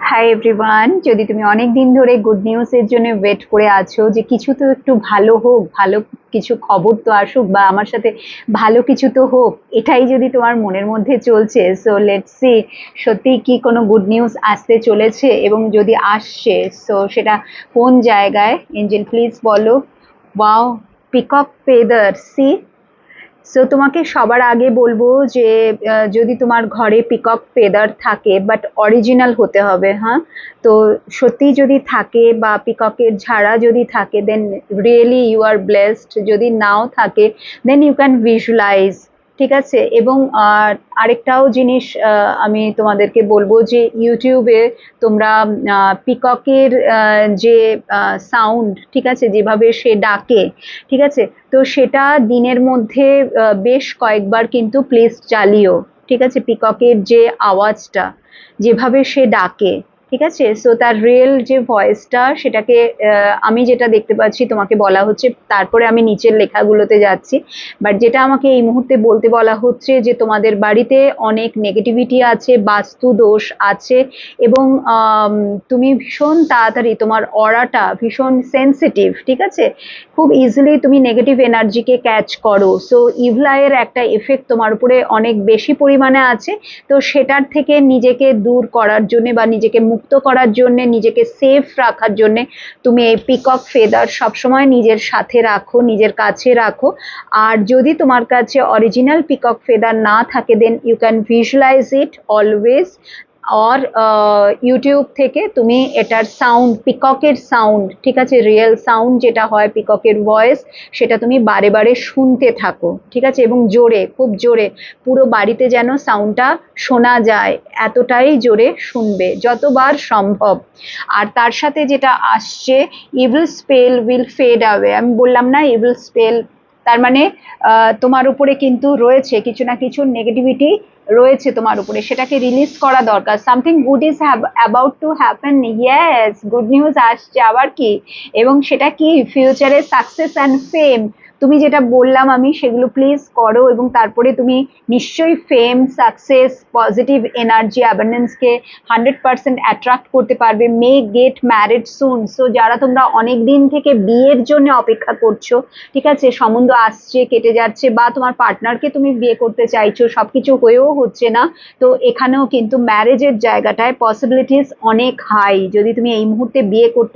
Hi everyone, যদি তুমি অনেক দিন ধরে গুড নিউজের জন্য ওয়েট করে আছো যে কিছু তো একটু ভালো হোক, ভালো কিছু খবর তো আসুক, বা আমার সাথে ভালো কিছু তো হোক, এটাই যদি তোমার মনের মধ্যে চলছে, সো লেটস সি সত্যি কি কোনো গুড নিউজ আসতে চলেছে, এবং যদি আসছে সো সেটা কোন জায়গায়। এঞ্জেল প্লিজ বলো। Wow, peacock feather, see. So তোমাকে সবার আগে বলবো যে যদি তোমার ঘরে পিকক ফেদার থাকে, বাট অরিজিনাল হতে হবে, হ্যাঁ। তো সত্যি যদি থাকে, বা পিককের ঝাড়া যদি থাকে, দেন রিয়েলি ইউ আর ব্লেসড। যদি নাও থাকে, দেন ইউ ক্যান ভিজুয়ালাইজ, ঠিক আছে। এবং আরেকটাও জিনিস আমি তোমাদেরকে বলবো যে ইউটিউবে তোমরা পিককের যে সাউন্ড, ঠিক আছে, যেভাবে সে ডাকে, ঠিক আছে, তো সেটা দিনের মধ্যে বেশ কয়েকবার কিন্তু প্লিজ চালিও, ঠিক আছে। পিককের যে আওয়াজটা, যেভাবে সে ডাকে, ঠিক আছে, সো তার রিয়েল যে ভয়েসটা, সেটাকে আমি যেটা দেখতে পাচ্ছি তোমাকে বলা হচ্ছে, তারপরে আমি নিচের লেখাগুলোতে যাচ্ছি। বাট যেটা আমাকে এই মুহূর্তে বলতে বলা হচ্ছে যে তোমাদের বাড়িতে অনেক নেগেটিভিটি আছে, বাস্তু দোষ আছে, এবং তুমি ভীষণ তাড়াতাড়ি, তোমার অরাটা ভীষণ সেন্সিটিভ, ঠিক আছে, খুব ইজিলি তুমি নেগেটিভ এনার্জিকে ক্যাচ করো। সো ইভলাইয়ের একটা এফেক্ট তোমার উপরে অনেক বেশি পরিমাণে আছে। তো সেটার থেকে নিজেকে দূর করার জন্য, বা নিজেকে মুক্ত করার জন্য, নিজেকে সেফ রাখার জন্য তুমি এই পিকক ফেদার সবসময় নিজের সাথে রাখো, নিজের কাছে রাখো। আর যদি তোমার কাছে অরিজিনাল পিকক ফেদার না থাকে, then you can visualize it always. Or YouTube থেকে তুমি এটার সাউন্ড, পিককের সাউন্ড, ঠিক আছে, রিয়েল সাউন্ড যেটা হয়, পিককের ভয়েস, সেটা তুমি বারে বারে শুনতে থাকো, ঠিক আছে, এবং জোরে, খুব জোরে, পুরো বাড়িতে যেন সাউন্ডটা শোনা যায়, এতটাই জোরে শুনবে যতবার সম্ভব। আর তার সাথে যেটা আসছে, evil spell will fade away. আমি বললাম না, ইভিল স্পেল, তার মানে তোমার উপরে কিন্তু রয়েছে কিছু না কিছু নেগেটিভিটি রয়েছে তোমার উপরে, সেটাকে রিলিজ করা দরকার। Something good is about to happen, yes, good news আসছে, আবার কি, এবং সেটা কি, ফিউচারে সাকসেস অ্যান্ড ফেম। তুমি যেটা বললাম আমি সেগুলো প্লিজ করো, এবং তারপরে তুমি নিশ্চয়ই ফেম, সাকসেস, পজিটিভ এনার্জি, অ্যাবান্ডেন্সকে 100% অ্যাট্রাক্ট করতে পারবে। মে গেট ম্যারিড সুন। সো যারা তোমরা অনেক দিন থেকে বিয়ের জন্য অপেক্ষা করছো, ঠিক আছে, সম্বন্ধ আসছে, কেটে যাচ্ছে, বা তোমার পার্টনারকে তুমি বিয়ে করতে চাইছো, সবকিছু হয়েও হচ্ছে না, তো এখানেও কিন্তু ম্যারেজের জায়গাটায় পসিবিলিটিস অনেক হাই। যদি তুমি এই মুহূর্তে বিয়ে করতে